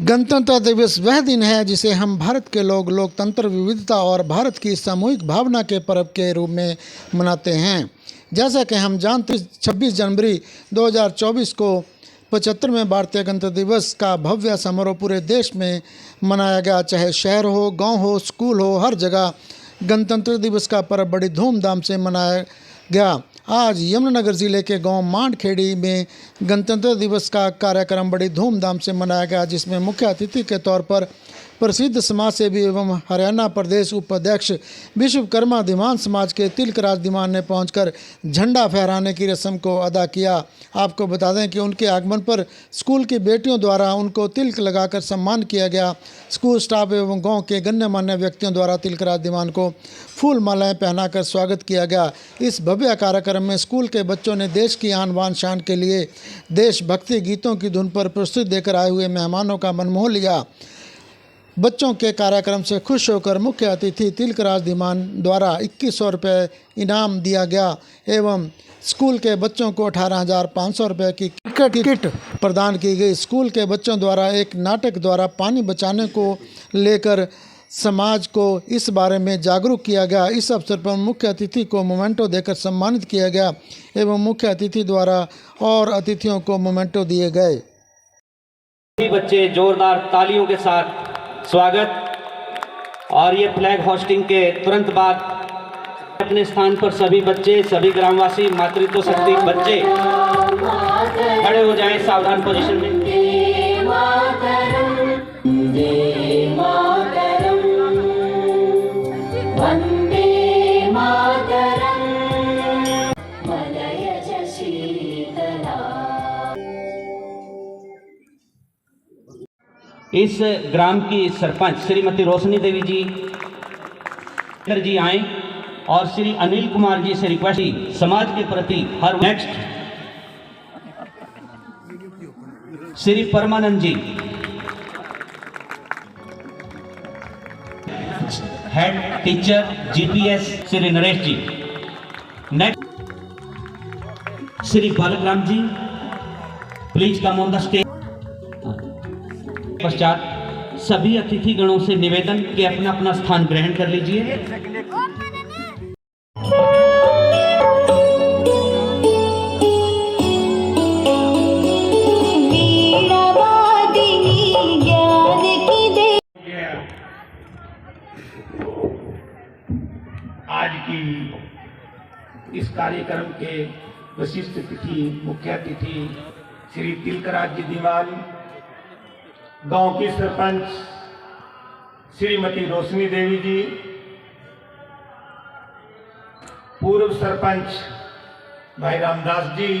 गणतंत्र दिवस वह दिन है जिसे हम भारत के लोग लोकतंत्र, विविधता और भारत की सामूहिक भावना के पर्व के रूप में मनाते हैं। जैसा कि हम जानते हैं, 26 जनवरी 2024 को 75वें भारतीय गणतंत्र दिवस का भव्य समारोह पूरे देश में मनाया गया। चाहे शहर हो, गांव हो, स्कूल हो, हर जगह गणतंत्र दिवस का पर्व बड़ी धूमधाम से मनाया गया। आज यमुनानगर जिले के गांव मांडखेड़ी में गणतंत्र दिवस का कार्यक्रम बड़ी धूमधाम से मनाया गया, जिसमें मुख्य अतिथि के तौर पर प्रसिद्ध समाज सेवी एवं हरियाणा प्रदेश उपाध्यक्ष विश्वकर्मा दीवान समाज के तिलकराज दीवान ने पहुंचकर झंडा फहराने की रस्म को अदा किया। आपको बता दें कि उनके आगमन पर स्कूल की बेटियों द्वारा उनको तिलक लगाकर सम्मान किया गया। स्कूल स्टाफ एवं गांव के गण्यमान्य व्यक्तियों द्वारा तिलकराज दीवान को फूल मालाएं पहनाकर स्वागत किया गया। इस भव्य कार्यक्रम में स्कूल के बच्चों ने देश की आन बान शान के लिए देशभक्ति गीतों की धुन पर प्रस्तुति देकर आए हुए मेहमानों का मन मोह लिया। बच्चों के कार्यक्रम से खुश होकर मुख्य अतिथि तिलकराज दीवान द्वारा 2100 रुपये इनाम दिया गया एवं स्कूल के बच्चों को 18,500 रुपये की क्रिकेट किट प्रदान की गई। स्कूल के बच्चों द्वारा एक नाटक द्वारा पानी बचाने को लेकर समाज को इस बारे में जागरूक किया गया। इस अवसर पर मुख्य अतिथि को मोमेंटो देकर सम्मानित किया गया एवं मुख्य अतिथि द्वारा और अतिथियों को मोमेंटो दिए गए। बच्चे जोरदार तालियों के साथ स्वागत। और ये फ्लैग होस्टिंग के तुरंत बाद अपने स्थान पर सभी बच्चे, सभी ग्रामवासी, मातृत्व शक्ति बच्चे खड़े हो जाएं सावधान पोजीशन में। इस ग्राम की सरपंच श्रीमती रोशनी देवी जी आए और श्री अनिल कुमार जी से रिक्वेस्ट समाज के प्रति हर next Shri Paramanand ji head teacher GPS Shri Naresh ji, next Shri Balakram ji please come on the stage. पश्चात सभी अतिथि गणों से निवेदन कि अपना अपना स्थान ग्रहण कर लीजिए। आज की इस कार्यक्रम के विशिष्ट अतिथि, मुख्य अतिथि श्री तिलकराज जी दीवान, गांव की सरपंच श्रीमती रोशनी देवी जी, पूर्व सरपंच भाई रामदास जी,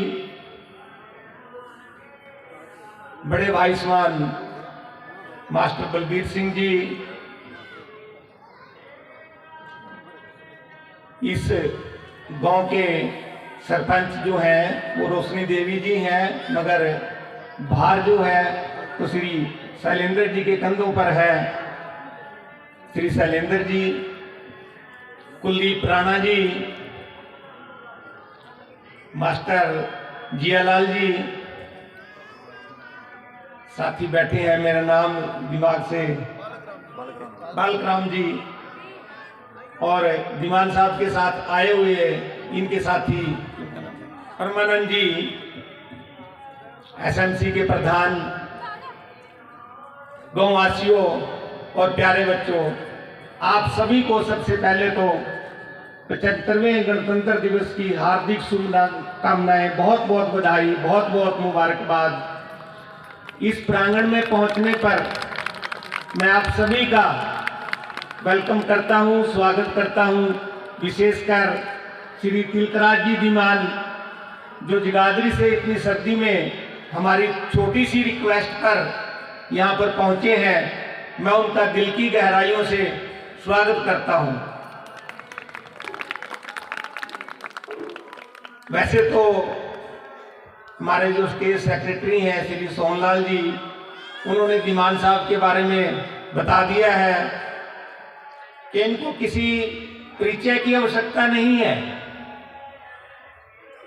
बड़े भाई समान मास्टर बलबीर सिंह जी, इस गांव के सरपंच जो हैं वो रोशनी देवी जी हैं, मगर भार जो है तो श्री शैलेंद्र जी के कंधों पर है। श्री शैलेंद्र जी, कुलदीप राणा जी, मास्टर जियालाल जी, साथी बैठे हैं, मेरा नाम दिमाग से बालकराम जी, और दीवान साहब के साथ आए हुए इनके साथी परमानंद जी, एसएमसी के प्रधान, गांववासियों और प्यारे बच्चों, आप सभी को सबसे पहले तो 75वें गणतंत्र दिवस की हार्दिक शुभकामनाएं, बहुत बहुत बधाई, बहुत बहुत मुबारकबाद। इस प्रांगण में पहुंचने पर मैं आप सभी का वेलकम करता हूं, स्वागत करता हूं। विशेषकर श्री तिलकराज जी दीवान जो जगाधरी से इतनी सर्दी में हमारी छोटी सी रिक्वेस्ट पर यहाँ पर पहुंचे हैं, मैं उनका दिल की गहराइयों से स्वागत करता हूं। वैसे तो हमारे जो स्टेट सेक्रेटरी हैं श्री सोनलाल जी, उन्होंने दीवान साहब के बारे में बता दिया है कि इनको किसी परिचय की आवश्यकता नहीं है,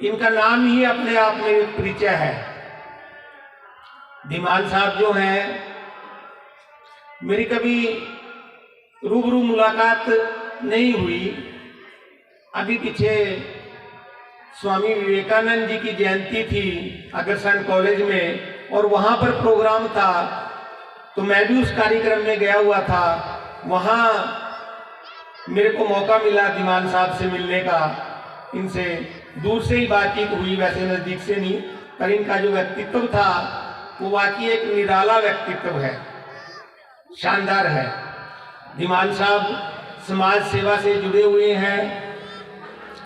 इनका नाम ही अपने आप में परिचय है। दीवान साहब जो हैं मेरी कभी रूबरू मुलाकात नहीं हुई। अभी पीछे स्वामी विवेकानंद जी की जयंती थी अग्रसेन कॉलेज में, और वहाँ पर प्रोग्राम था, तो मैं भी उस कार्यक्रम में गया हुआ था। वहाँ मेरे को मौका मिला दीवान साहब से मिलने का। इनसे दूर से ही बातचीत हुई, वैसे नज़दीक से नहीं, पर इनका जो व्यक्तित्व था वो वाकई एक निराला व्यक्तित्व है, शानदार है। दीवान साहब समाज सेवा से जुड़े हुए हैं,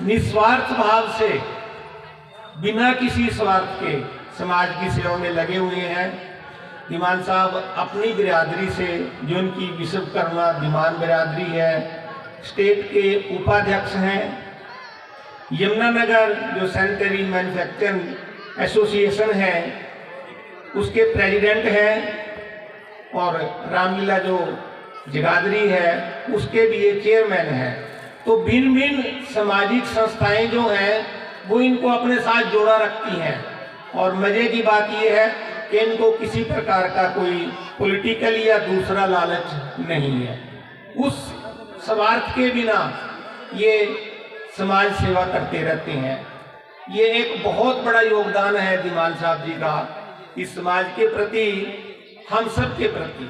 निस्वार्थ भाव से, बिना किसी स्वार्थ के समाज की सेवा में लगे हुए हैं। दीवान साहब अपनी बिरादरी से, जो उनकी विश्वकर्मा दीवान बिरादरी है, स्टेट के उपाध्यक्ष हैं। यमुनानगर जो सैनिटरी मैन्युफैक्चरिंग एसोसिएशन है उसके प्रेसिडेंट हैं, और रामलीला जो जगाधरी है उसके भी ये चेयरमैन हैं। तो भिन्न भिन्न सामाजिक संस्थाएं जो हैं वो इनको अपने साथ जोड़ा रखती हैं। और मजे की बात ये है कि इनको किसी प्रकार का कोई पॉलिटिकल या दूसरा लालच नहीं है। उस स्वार्थ के बिना ये समाज सेवा करते रहते हैं। ये एक बहुत बड़ा योगदान है दीवान साहब जी का इस समाज के प्रति, हम सब के प्रति।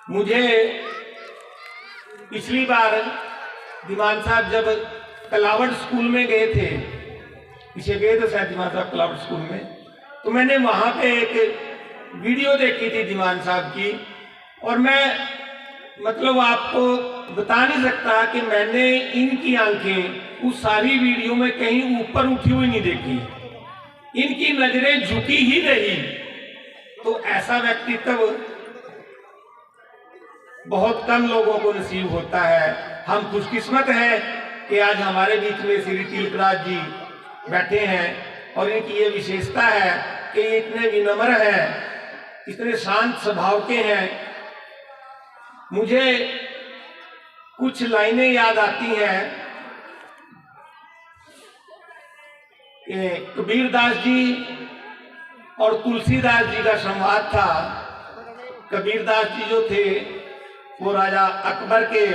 मुझे पिछली बार दीवान साहब जब कलावट स्कूल में गए थे, पीछे गए थे शायद दीवान साहब कलावट स्कूल में, तो मैंने वहां पे एक वीडियो देखी थी दीवान साहब की, और मैं मतलब आपको बता नहीं सकता कि मैंने इनकी आंखें उस सारी वीडियो में कहीं ऊपर उठी हुई नहीं देखी, इनकी नजरें झुकी ही रही। तो ऐसा व्यक्तित्व बहुत कम लोगों को नसीब होता है। हम खुशकिस्मत हैं कि आज हमारे बीच में श्री तिलकराज जी बैठे हैं, और इनकी ये विशेषता है कि ये इतने विनम्र हैं, इतने शांत स्वभाव के हैं। मुझे कुछ लाइनें याद आती हैं कि कबीरदास जी और तुलसीदास जी का संवाद था। कबीरदास जी जो थे वो राजा अकबर के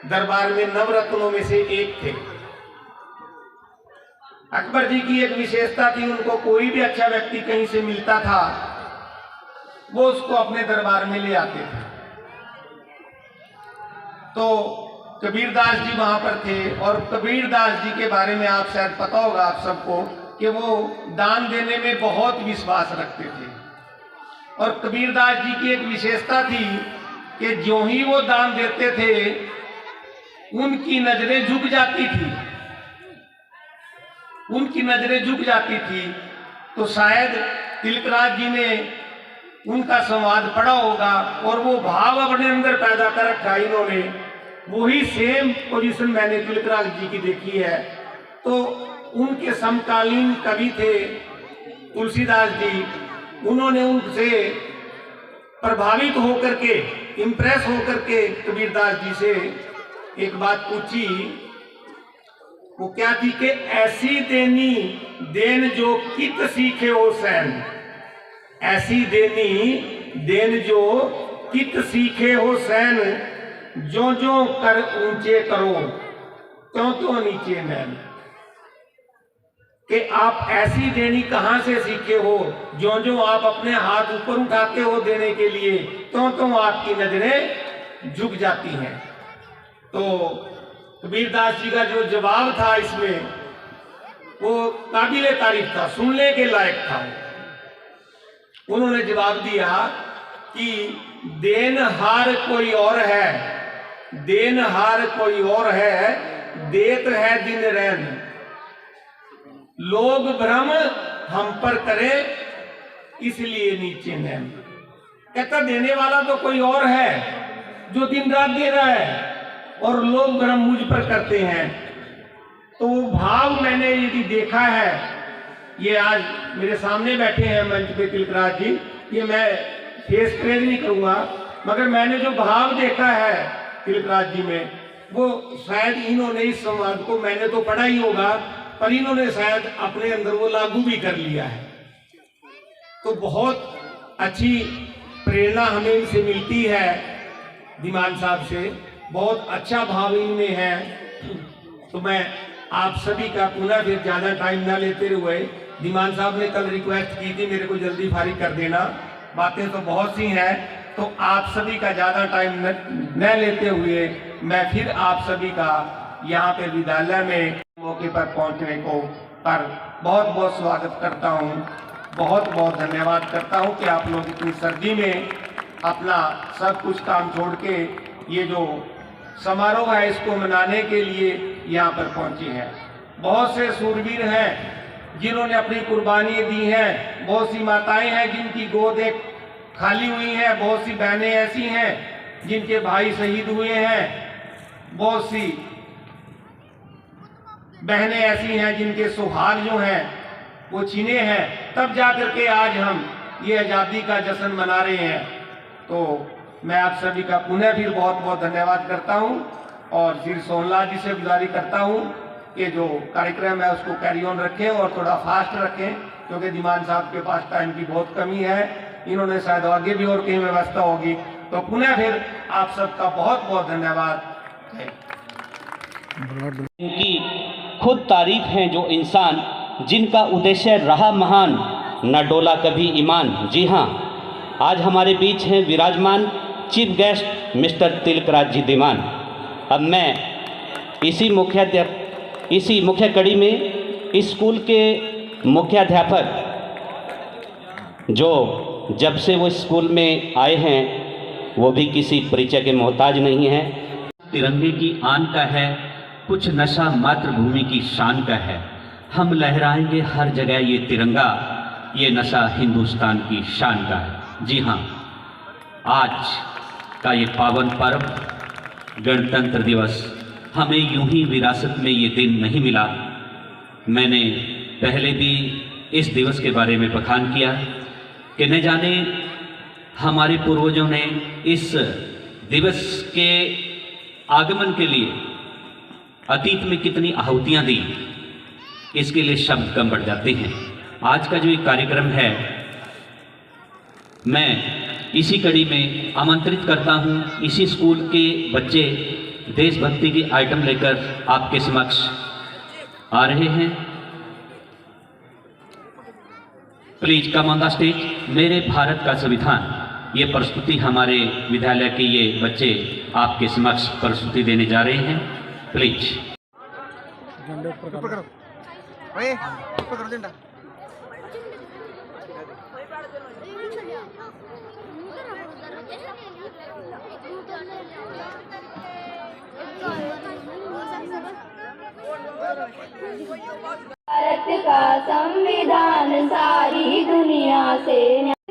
दरबार में नवरत्नों में से एक थे। अकबर जी की एक विशेषता थी, उनको कोई भी अच्छा व्यक्ति कहीं से मिलता था वो उसको अपने दरबार में ले आते थे। तो कबीरदास जी वहां पर थे, और कबीरदास जी के बारे में आप शायद पता होगा आप सबको कि वो दान देने में बहुत विश्वास रखते थे। और कबीरदास जी की एक विशेषता थी कि जो ही वो दान देते थे उनकी नजरें झुक जाती थी, उनकी नजरें झुक जाती थी। तो शायद तिलकराज जी ने उनका संवाद पढ़ा होगा, और वो भाव अपने अंदर पैदा कर रखा इन्होंने। वही सेम पोजीशन मैंने तिलकराज जी की देखी है। तो उनके समकालीन कवि थे तुलसीदास जी, उन्होंने उनसे प्रभावित होकर के, इम्प्रेस होकर के कबीरदास जी से एक बात पूछी। वो क्या थी कि ऐसी देनी देन जो कित सीखे हो सैन, ऐसी देनी देन जो कित सीखे हो सैन, जो जो कर ऊंचे करो त्यों त्यों नीचे नैन। कि आप ऐसी देनी कहां से सीखे हो, जो जो आप अपने हाथ ऊपर उठाते हो देने के लिए, त्यों त्यों आपकी नजरें झुक जाती हैं। तो कबीरदास जी का जो जवाब था इसमें वो काबिले तारीफ था, सुनने के लायक था। उन्होंने जवाब दिया कि देनहार कोई और है, देनहार कोई और है, देत है दिन रैन, लोग भ्रम हम पर करे इसलिए नीचे नैन। कहता देने वाला तो कोई और है जो दिन रात दे रहा है, और लोग भ्रम मुझ पर करते हैं। तो वो भाव मैंने यदि देखा है, ये आज मेरे सामने बैठे हैं मंच पे तिलकराज जी, ये मैं फेस क्रेज नहीं करूंगा, मगर मैंने जो भाव देखा है तिलकराज जी में, वो शायद इन्होंने इस संवाद को, मैंने तो पढ़ा ही होगा, पर इन्होंने शायद अपने अंदर वो लागू भी कर लिया है। तो बहुत अच्छी प्रेरणा हमें इनसे मिलती है, दीमान साहब से बहुत अच्छा भाव इनमें है। तो मैं आप सभी का पुनः फिर ज़्यादा टाइम ना लेते हुए, दीमान साहब ने कल रिक्वेस्ट की थी मेरे को जल्दी फारिग कर देना, बातें तो बहुत सी हैं, तो आप सभी का ज़्यादा टाइम न लेते हुए मैं फिर आप सभी का यहाँ पे विद्यालय में मौके पर पहुँचने को पर बहुत बहुत स्वागत करता हूँ, बहुत बहुत धन्यवाद करता हूँ कि आप लोग इतनी सर्दी में अपना सब कुछ काम छोड़ के ये जो समारोह है इसको मनाने के लिए यहाँ पर पहुँचे हैं। बहुत से सूरवीर हैं जिन्होंने अपनी कुर्बानी दी हैं, बहुत सी माताएं हैं जिनकी गोद एक खाली हुई है, बहुत सी बहनें ऐसी हैं जिनके भाई शहीद हुए हैं, बहुत सी बहनें ऐसी हैं जिनके सुहाग जो हैं वो छीने हैं, तब जाकर के आज हम ये आज़ादी का जश्न मना रहे हैं। तो मैं आप सभी का पुनः फिर बहुत बहुत धन्यवाद करता हूं और श्री सोनलाल जी से गुजारिश करता हूं कि जो कार्यक्रम है उसको कैरी ऑन रखें और थोड़ा फास्ट रखें, क्योंकि दीमान साहब के पास टाइम की बहुत कमी है, इन्होंने शायद आगे भी और कहीं व्यवस्था होगी। तो पुनः फिर आप सबका बहुत बहुत धन्यवाद। इनकी खुद तारीफ है जो इंसान जिनका उद्देश्य रहा महान, न डोला कभी ईमान। जी हाँ, आज हमारे बीच हैं विराजमान चीफ गेस्ट मिस्टर तिलकराज जी दीमान। अब मैं इसी मुख्य कड़ी में इस स्कूल के मुख्याध्यापक जो जब से वो स्कूल में आए हैं वो भी किसी परिचय के मोहताज नहीं हैं। तिरंगे की आन का है, कुछ नशा मातृभूमि की शान का है, हम लहराएंगे हर जगह ये तिरंगा, ये नशा हिंदुस्तान की शान का है। जी हाँ, आज का ये पावन पर्व गणतंत्र दिवस हमें यूं ही विरासत में ये दिन नहीं मिला। मैंने पहले भी इस दिवस के बारे में बखान किया कि न जाने हमारे पूर्वजों ने इस दिवस के आगमन के लिए अतीत में कितनी आहुतियाँ दी, इसके लिए शब्द कम पड़ जाते हैं। आज का जो एक कार्यक्रम है, मैं इसी कड़ी में आमंत्रित करता हूं, इसी स्कूल के बच्चे देशभक्ति की आइटम लेकर आपके समक्ष आ रहे हैं। Please come on the stage. मेरे भारत का संविधान, ये प्रस्तुति हमारे विद्यालय के ये बच्चे आपके समक्ष प्रस्तुति देने जा रहे हैं। प्लीज भारत का संविधान सारी दुनिया से,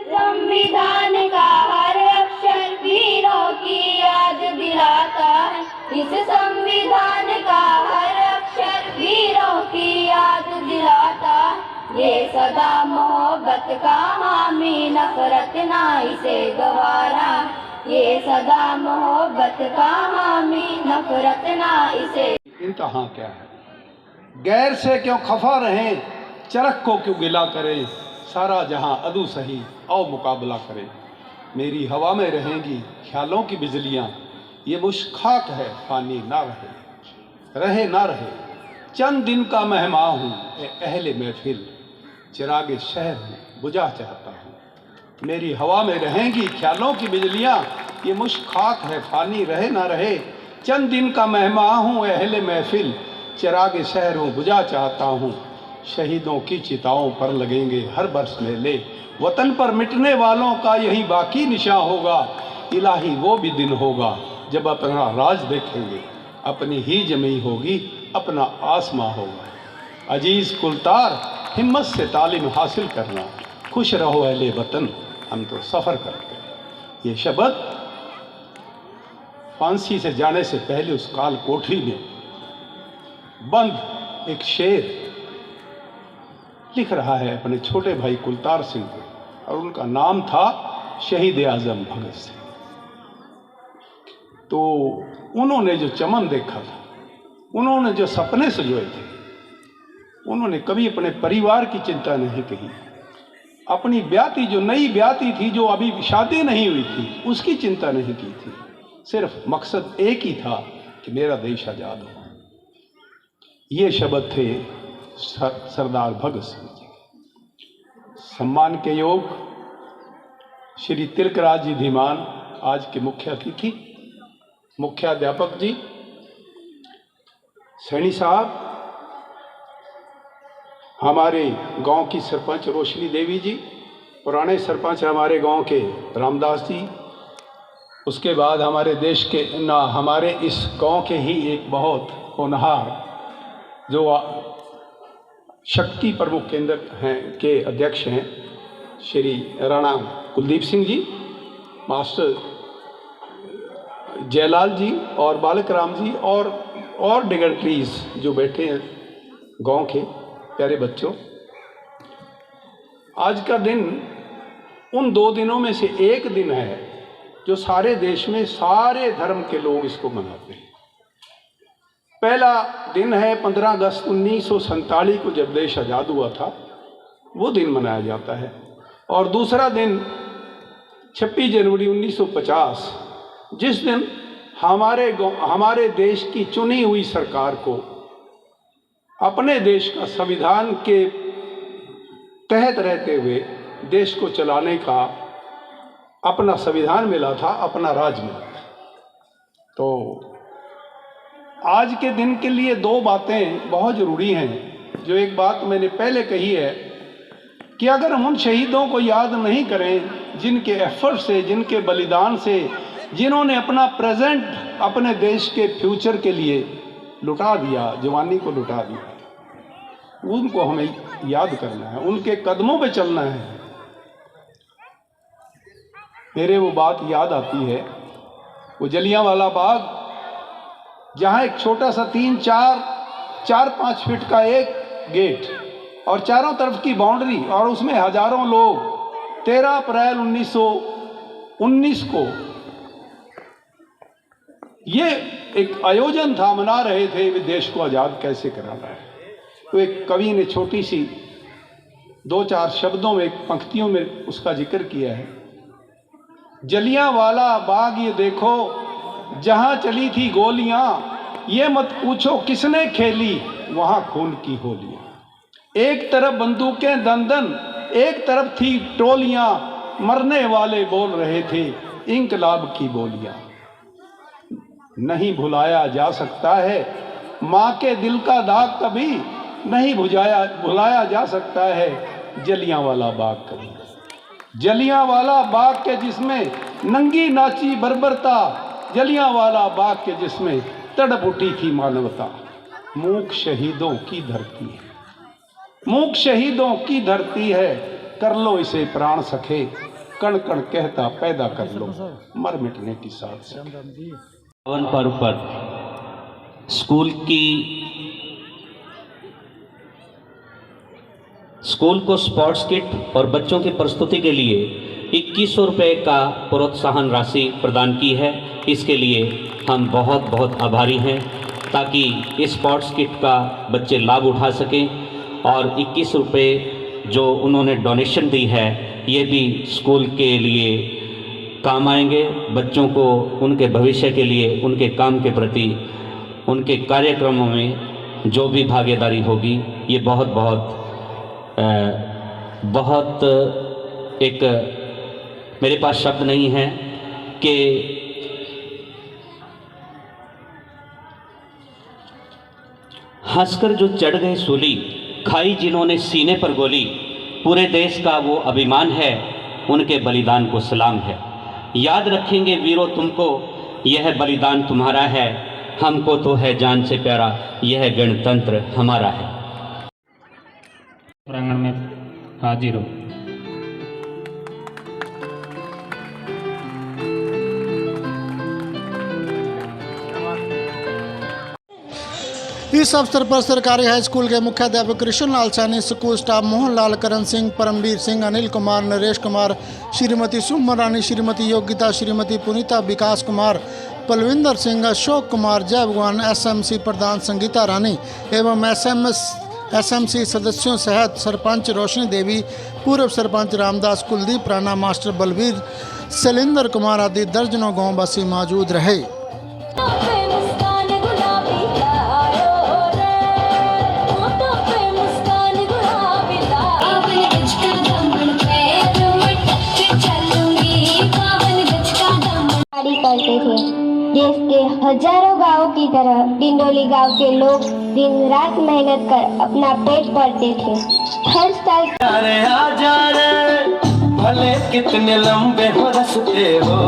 संविधान का हर अक्षर वीरों की याद दिलाता है। इस संविधान का हर अक्षर वीरों की याद दिलाता है। ये सदा मोहब्बत का हामी, नफरत ना इसे गवारा। ये सदा मोहब्बत का हामी, नफरत ना इसे। इंतहा क्या है, गैर से क्यों खफा रहें, चरख को क्यों गिला करें, सारा जहां अदू सही आओ मुकाबला करें। मेरी हवा में रहेंगी ख्यालों की बिजलियां, ये मुश्खाक है फानी ना रहे ना रहे। चंद दिन का मेहमान हूँ अहले महफिल, चिरागे शहर हूँ बुझा चाहता हूँ। मेरी हवा में रहेंगी ख्यालों की बिजलियां, ये मुश्खाक है फानी रहे ना रहे। चंद दिन का मेहमान हूँ अहले महफिल, चिरागे शहर हूँ बुझा चाहता हूँ। शहीदों की चिताओं पर लगेंगे हर बरस मेले, वतन पर मिटने वालों का यही बाकी निशान होगा। इलाही वो भी दिन होगा जब अपना राज देखेंगे, अपनी ही जमी होगी अपना आसमां होगा। अजीज कुलतार हिम्मत से तालीम हासिल करना, खुश रहो अहले वतन हम तो सफ़र करते हैं। ये शब्द फांसी से जाने से पहले उस काल कोठरी में बंद एक शेर लिख रहा है अपने छोटे भाई कुलतार सिंह को, और उनका नाम था शहीद आजम भगत सिंह। तो उन्होंने जो चमन देखा था, उन्होंने जो सपने सजोए थे, उन्होंने कभी अपने परिवार की चिंता नहीं कही। अपनी ब्याती, जो नई ब्याती थी, जो अभी शादी नहीं हुई थी, उसकी चिंता नहीं की थी। सिर्फ मकसद एक ही था कि मेरा देश आज़ाद हो। ये शब्द थे सरदार भगत सिंह जी। सम्मान के योग श्री तिलकराज जी धीमान, आज के मुख्य अतिथि, मुख्याध्यापक जी, सैनी साहब, हमारे गांव की सरपंच रोशनी देवी जी, पुराने सरपंच हमारे गांव के रामदास जी, उसके बाद हमारे देश के हमारे इस गांव के ही एक बहुत होनहार जो शक्ति प्रमुख केंद्र हैं के अध्यक्ष हैं श्री राणा कुलदीप सिंह जी, मास्टर जयलाल जी और बालक राम जी और डिगनिटरीज जो बैठे हैं गांव के प्यारे बच्चों। आज का दिन उन 2 दिनों में से एक दिन है जो सारे देश में सारे धर्म के लोग इसको मनाते हैं। पहला दिन है 15 अगस्त 1947 को, जब देश आज़ाद हुआ था, वो दिन मनाया जाता है। और दूसरा दिन 26 जनवरी 1950, जिस दिन हमारे देश की चुनी हुई सरकार को अपने देश का संविधान के तहत रहते हुए देश को चलाने का अपना संविधान मिला था, अपना राज मिला था। तो आज के दिन के लिए 2 बातें बहुत ज़रूरी हैं। जो एक बात मैंने पहले कही है कि अगर हम उन शहीदों को याद नहीं करें जिनके एफर्ट से, जिनके बलिदान से, जिन्होंने अपना प्रेजेंट अपने देश के फ्यूचर के लिए लुटा दिया, जवानी को लुटा दिया, उनको हमें याद करना है, उनके कदमों पे चलना है। मेरे वो बात याद आती है, वो जलियांवाला बाग, जहाँ एक छोटा सा 4-5 फीट का एक गेट और चारों तरफ की बाउंड्री, और उसमें हजारों लोग 13 अप्रैल 1919 को ये एक आयोजन था, मना रहे थे कि देश को आज़ाद कैसे कराना है। तो एक कवि ने छोटी सी 2-4 शब्दों में, पंक्तियों में उसका जिक्र किया है। जलियांवाला बाग ये देखो जहां चली थी गोलियां, ये मत पूछो किसने खेली वहां खून की होलियां। एक तरफ बंदूकें दंदन, एक तरफ थी टोलियां, मरने वाले बोल रहे थे इंकलाब की बोलियां। नहीं भुलाया जा सकता है माँ के दिल का दाग कभी, नहीं भुलाया जा सकता है जलियांवाला बाग कभी। जलियांवाला बाग के जिसमें नंगी नाची बर्बरता, जलियांवाला बाग के जिसमें तड़प उठी थी मानवता। मूक शहीदों की धरती है, मूक शहीदों की धरती है, कर लो इसे प्राण सखे, कण कण कहता पैदा कर लो, मर मिटने की साथ सखे। पावन पर्व पर स्कूल को स्पोर्ट्स किट और बच्चों की प्रस्तुति के लिए 2100 रुपये का प्रोत्साहन राशि प्रदान की है। इसके लिए हम बहुत बहुत आभारी हैं, ताकि इस स्पोर्ट्स किट का बच्चे लाभ उठा सकें। और 21 रुपये जो उन्होंने डोनेशन दी है, ये भी स्कूल के लिए काम आएंगे। बच्चों को उनके भविष्य के लिए, उनके काम के प्रति, उनके कार्यक्रमों में जो भी भागीदारी होगी, ये बहुत एक मेरे पास शब्द नहीं है कि हंसकर जो चढ़ गए सूली, खाई जिन्होंने सीने पर गोली, पूरे देश का वो अभिमान है, उनके बलिदान को सलाम है। याद रखेंगे वीरों तुमको, यह बलिदान तुम्हारा है, हमको तो है जान से प्यारा, यह गणतंत्र हमारा है। प्रांगण में हाजिर हो। इस अवसर पर सरकारी हाई स्कूल के मुख्याध्यापक कृष्णलाल सैनी, स्कूल स्टाफ मोहनलाल, करण सिंह, परमवीर सिंह, अनिल कुमार, नरेश कुमार, श्रीमती सुमन रानी, श्रीमती योगिता, श्रीमती पुनीता, विकास कुमार, पलविंदर सिंह, अशोक कुमार, जय भगवान, एसएमसी प्रधान संगीता रानी एवं एसएमसी सदस्यों सहित सरपंच रोशनी देवी, पूर्व सरपंच रामदास, कुलदीप राणा, मास्टर बलवीर, शैलेंद्र कुमार आदि दर्जनों गाँव वासी मौजूद रहे। करते थे। देश के हजारों गांवों की तरह डिंडोली गांव के लोग दिन रात मेहनत कर अपना पेट भरते थे। हर साल भले कितने लंबे हो रस्ते हो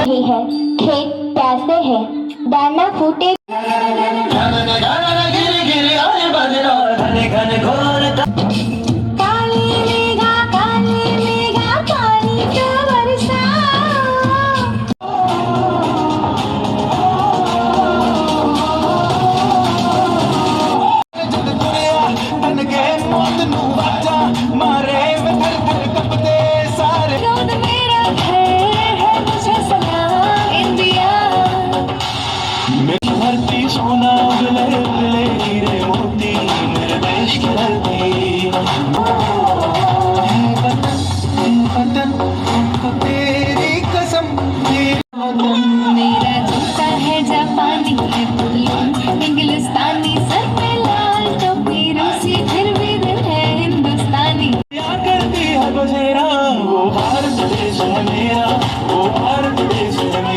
ही है, खेत प्यासे है, दाना फूटे सोना उगले उगले हीरे मोती मेरे देश की धरती वतन तेरी कसम मेरा जूता है जापानी है पुतलून इंग्लिस्तानी, सर पे लाल टोपी रूसी, फिर भी दिल है हिंदुस्तानी। क्या करती है बसेरा वो भारत देश है मेरा, वो भारत देश है